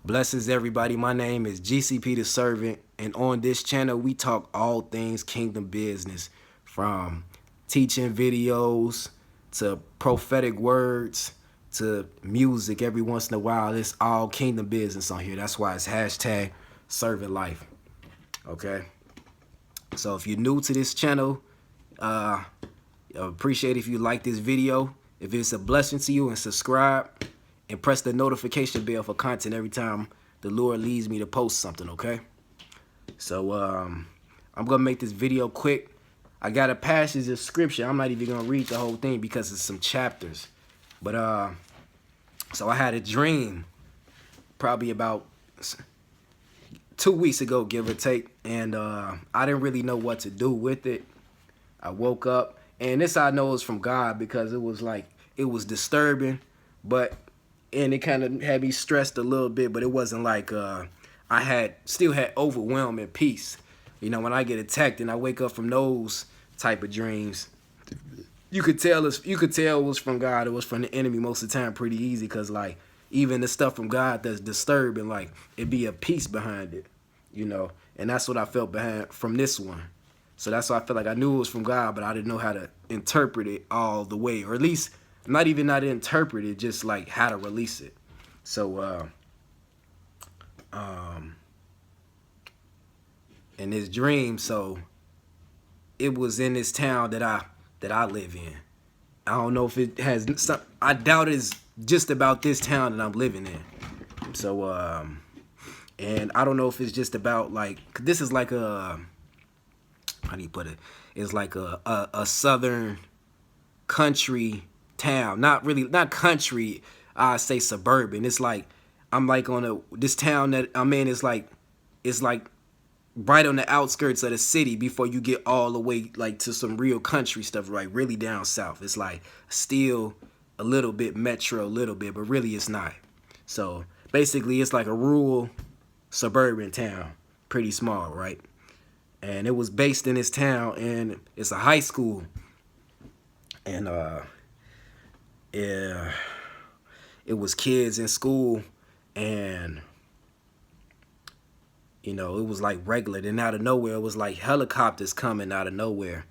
Blessings everybody, my name is GCP the Servant, and on this channel we talk all things kingdom business, from teaching videos to prophetic words to music. Every once in a while it's all kingdom business on here. That's why it's hashtag servant life. Okay, so if you're new to this channel, I appreciate if you like this video. If it's a blessing to you, and subscribe and press the notification bell for content every time the Lord leads me to post something, okay? So I'm gonna make this video quick. I got a passage of scripture. I'm not even gonna read the whole thing because it's some chapters. But so I had a dream probably about 2 weeks ago, give or take, and I didn't really know what to do with it. I woke up, and this I know is from God because it was disturbing, and it kind of had me stressed a little bit, but it wasn't like I still had overwhelming peace. You know, when I get attacked and I wake up from those type of dreams, you could tell it was from God. It was from the enemy most of the time pretty easy, because like even the stuff from God that's disturbing, like it'd be a peace behind it, you know. And that's what I felt from this one. So that's why I felt like I knew it was from God, but I didn't know how to interpret it all the way, or at least not interpret it, just like how to release it. So in this dream, so it was in this town that I live in. I don't know if it has some, I doubt it's just about this town that I'm living in. So and I don't know if it's just about, like, this is like a, how do you put it? It's like a southern country town. Not country, I say suburban. It's like I'm like on this town that I'm in is like, it's like right on the outskirts of the city before you get all the way like to some real country stuff, right? Really down south. It's like still a little bit metro, a little bit, but really it's not. So basically it's like a rural suburban town, pretty small, right? And it was based in this town, and it's a high school. And yeah, it was kids in school, and you know, it was like regular. Then out of nowhere, it was like helicopters coming out of nowhere.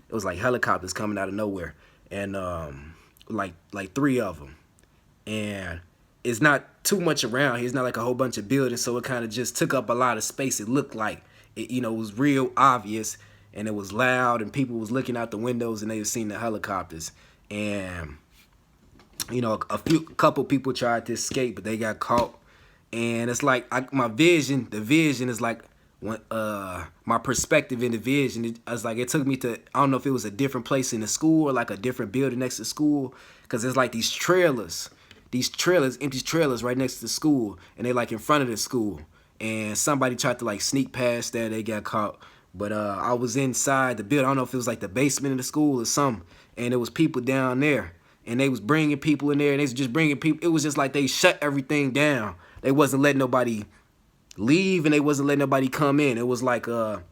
It was like helicopters coming out of nowhere, and like 3 of them. And it's not too much around here. It's not like a whole bunch of buildings, so it kind of just took up a lot of space. It looked like it, you know, it was real obvious, and it was loud, and people was looking out the windows, and they was seeing the helicopters. And you know, a couple people tried to escape, but they got caught. And it's like the vision is like, when my perspective in the vision, I was like, it took me to, I don't know if it was a different place in the school or like a different building next to school, because there's like these empty trailers right next to the school, and they like in front of the school. And somebody tried to like sneak past there, they got caught. But I was inside the building. I don't know if it was like the basement of the school or something, and there was people down there, and they was bringing people in there, and they was just bringing people. It was just like they shut everything down. They wasn't letting nobody leave, and they wasn't letting nobody come in. It was like I'm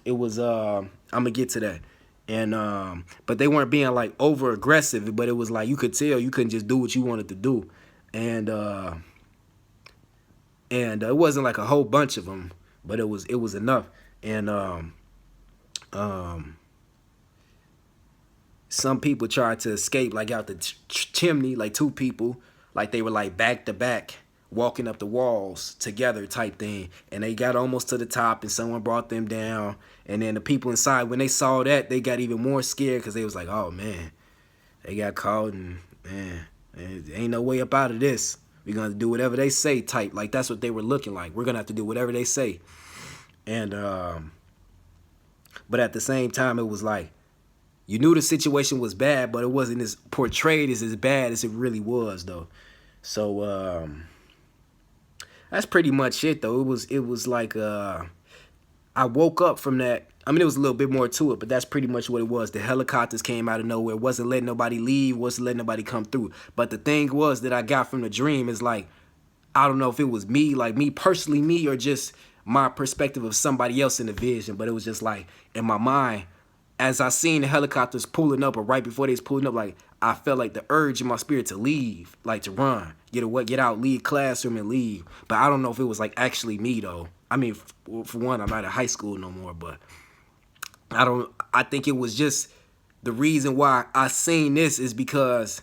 gonna get to that. And but they weren't being like over aggressive, but it was like you could tell you couldn't just do what you wanted to do. And it wasn't like a whole bunch of them, but it was enough. And some people tried to escape, like out the chimney, like 2 people, like they were like back to back walking up the walls together type thing, and they got almost to the top, and someone brought them down. And then the people inside, when they saw that, they got even more scared, because they was like, oh man, they got caught, and man, there ain't no way up out of this. We're gonna do whatever they say type. Like that's what they were looking like. We're gonna have to do whatever they say. And but at the same time, it was like you knew the situation was bad, but it wasn't as portrayed as bad as it really was, though. So that's pretty much it, though. It was like I woke up from that. I mean, it was a little bit more to it, but that's pretty much what it was. The helicopters came out of nowhere. Wasn't letting nobody leave. Wasn't letting nobody come through. But the thing was that I got from the dream is like, I don't know if it was me, like me personally, me, or just my perspective of somebody else in the vision. But it was just like in my mind, as I seen the helicopters pulling up, or right before they was pulling up, like I felt like the urge in my spirit to leave, like to run, get away, get out, leave classroom and leave. But I don't know if it was like actually me though. I mean, for one, I'm not at high school no more, but I think it was just the reason why I seen this is because,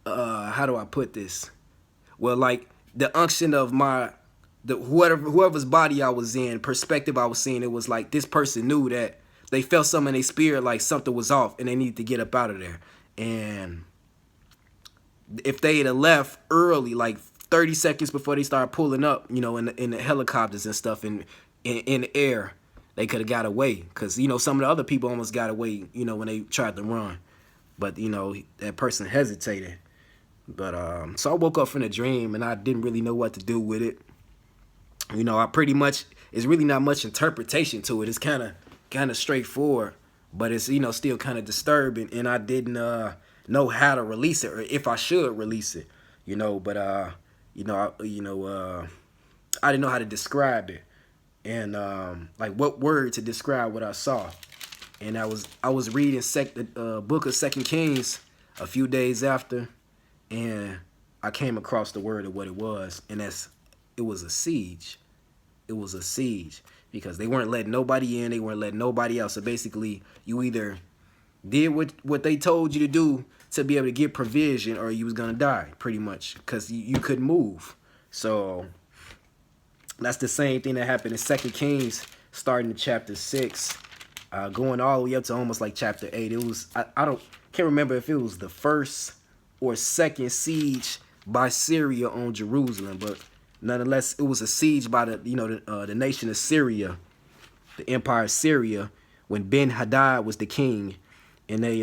how do I put this? Well, like the unction of whoever's body I was in, perspective I was seeing, it was like this person knew that they felt something in their spirit, like something was off and they needed to get up out of there. And if they had left early, like 30 seconds before they started pulling up, you know, in the helicopters and stuff in the air, they could have got away. Because, you know, some of the other people almost got away, you know, when they tried to run. But, you know, that person hesitated. But so I woke up from the dream and I didn't really know what to do with it. You know, it's really not much interpretation to it. It's kind of straightforward, but it's, you know, still kind of disturbing, and I didn't know how to release it or if I should release it, you know. But I didn't know how to describe it, and like what word to describe what I saw. And I was reading the book of 2 Kings a few days after, and I came across the word of what it was, and it was a siege. It was a siege because they weren't letting nobody in. They weren't letting nobody out. So basically, you either did what they told you to do to be able to get provision, or you was going to die, pretty much, because you couldn't move. So that's the same thing that happened in 2 Kings, starting in chapter 6, going all the way up to almost like chapter 8. It was, can't remember if it was the first or second siege by Syria on Jerusalem, but nonetheless, it was a siege by the nation of Syria, the empire of Syria, when Ben-Hadad was the king, and they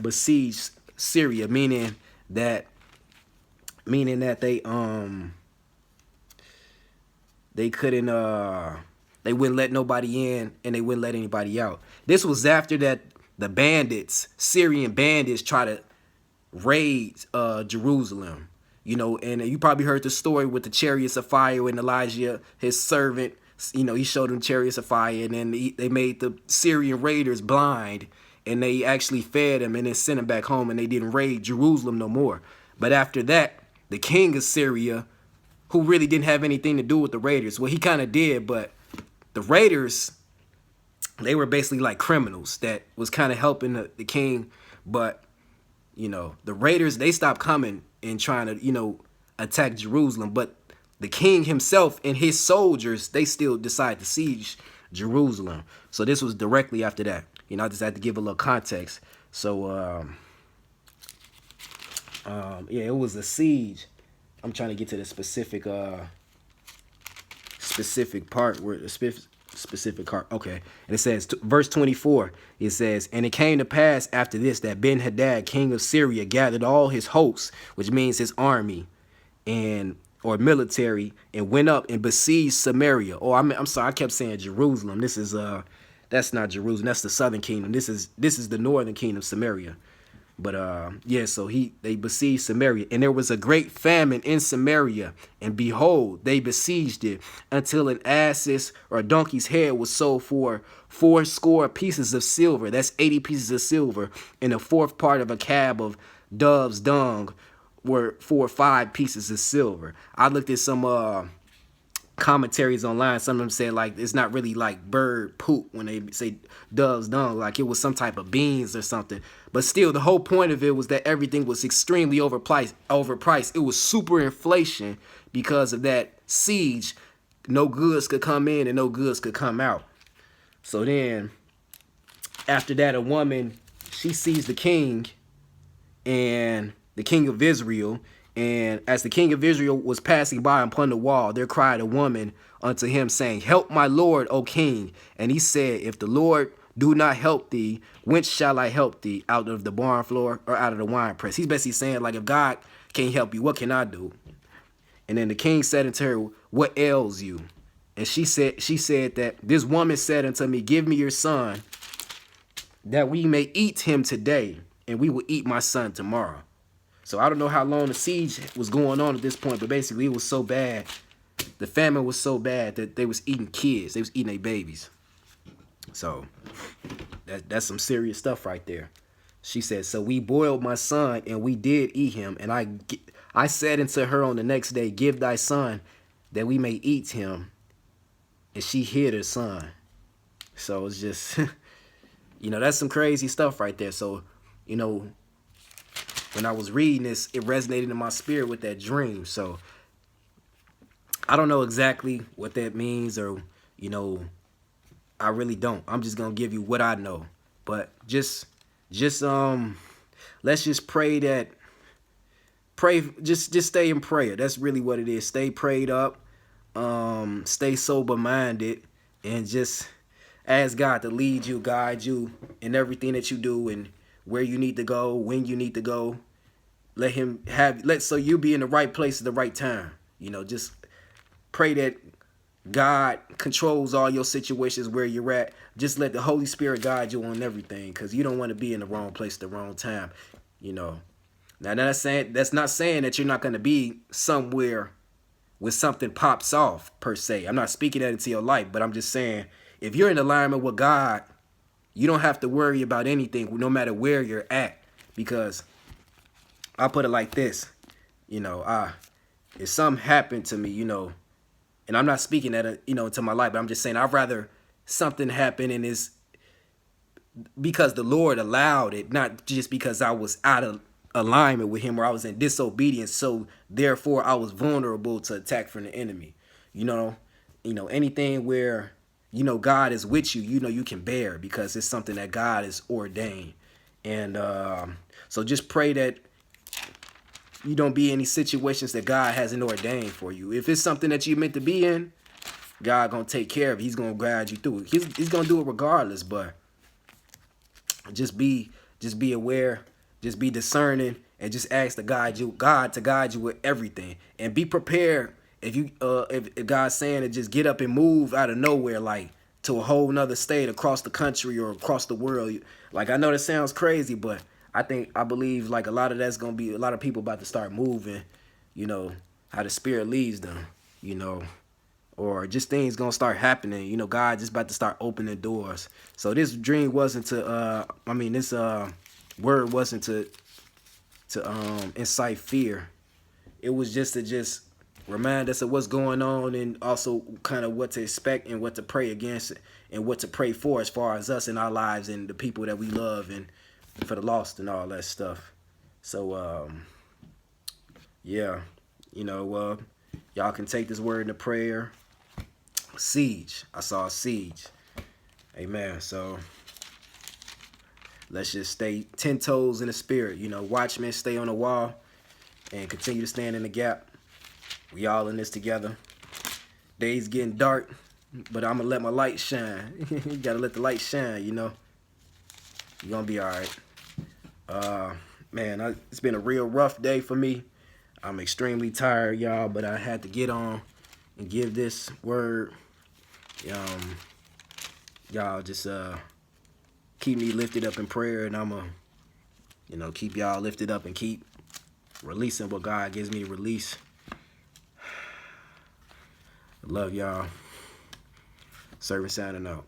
besieged Syria, meaning that they couldn't they wouldn't let nobody in and they wouldn't let anybody out. This was after that the Syrian bandits tried to raid Jerusalem. You know, and you probably heard the story with the chariots of fire when Elijah, his servant, you know, he showed them chariots of fire, and then they made the Syrian raiders blind, and they actually fed them and then sent them back home, and they didn't raid Jerusalem no more. But after that, the king of Syria, who really didn't have anything to do with the raiders, well, he kind of did, but the raiders, they were basically like criminals that was kind of helping the king. But, you know, the raiders, they stopped coming and trying to, you know, attack Jerusalem. But the king himself and his soldiers, they still decided to siege Jerusalem. So this was directly after that. You know, I just had to give a little context. So, yeah, it was a siege. I'm trying to get to the specific part where the specific part. Okay. And it says, verse 24, it says, and it came to pass after this that Ben-Hadad, king of Syria, gathered all his hosts, which means his army or military, and went up and besieged Samaria. Oh, I'm sorry, I kept saying Jerusalem. This is that's not Jerusalem. That's the southern kingdom. This is the northern kingdom, Samaria. But yeah, so they besieged Samaria, and there was a great famine in Samaria, and behold, they besieged it until an ass's or a donkey's head was sold for 80 pieces of silver. That's 80 pieces of silver, and a fourth part of a cab of dove's dung were for 5 pieces of silver. I looked at some commentaries online. Some of them said like it's not really like bird poop when they say dove's dung, like it was some type of beans or something. But still, the whole point of it was that everything was extremely overpriced. It was super inflation because of that siege. No goods could come in and no goods could come out. So then after that, a woman, she sees the king and the king of Israel. And as the king of Israel was passing by upon the wall, there cried a woman unto him, saying, help my lord, O king. And he said, if the Lord do not help thee, whence shall I help thee? Out of the barn floor or out of the wine press? He's basically saying, like, if God can't help you, what can I do? And then the king said unto her, what ails you? And she said that this woman said unto me, give me your son, that we may eat him today, and we will eat my son tomorrow. So I don't know how long the siege was going on at this point, but basically it was so bad the famine was so bad that they was eating kids. They was eating their babies. So that's some serious stuff right there. She said, so we boiled my son and we did eat him. And I said unto her on the next day, give thy son that we may eat him. And she hid her son. So it's just, that's some crazy stuff right there. So, when I was reading this, it resonated in my spirit with that dream. So I don't know exactly what that means, or, I really don't. I'm just going to give you what I know. But just let's just pray just stay in prayer. That's really what it is. Stay prayed up, stay sober minded, and just ask God to lead you, guide you in everything that you do, and where you need to go, when you need to go. Let him so you be in the right place at the right time. Just pray that God controls all your situations where you're at. Just let the Holy Spirit guide you on everything, because you don't want to be in the wrong place at the wrong time. Now that's not saying that you're not going to be somewhere when something pops off, per se. I'm not speaking that into your life, but I'm just saying, if you're in alignment with God, you don't have to worry about anything, no matter where you're at. Because I put it like this, if something happened to me, and I'm not speaking that, into my life, but I'm just saying I'd rather something happen and it's because the Lord allowed it, not just because I was out of alignment with him or I was in disobedience. So therefore I was vulnerable to attack from the enemy. Anything where, God is with you, you can bear, because it's something that God has ordained. And so just pray that you don't be in any situations that God hasn't ordained for you. If it's something that you're meant to be in, God gonna take care of it. He's gonna guide you through it. He's gonna do it regardless. But just be aware, just be discerning, and just ask God to guide you with everything. And be prepared if God's saying to just get up and move out of nowhere, like to a whole nother state, across the country or across the world. Like, I know that sounds crazy, but I believe like a lot of that's gonna be a lot of people about to start moving, how the Spirit leads them, or just things gonna start happening. God just about to start opening doors. So this dream wasn't to this word wasn't to incite fear. It was just to remind us of what's going on, and also kind of what to expect and what to pray against and what to pray for as far as us in our lives and the people that we love, and for the lost and all that stuff. So yeah, y'all can take this word into prayer. Siege. I saw a siege. Amen. So let's just stay 10 toes in the spirit. Watchmen, stay on the wall and continue to stand in the gap. We all in this together. Day's getting dark, but I'm gonna let my light shine. You gotta let the light shine, You're gonna be all right. Man, it's been a real rough day for me. I'm extremely tired, y'all, but I had to get on and give this word. Y'all just keep me lifted up in prayer, and I'm gonna keep y'all lifted up and keep releasing what God gives me to release. I love y'all. Servant signing out.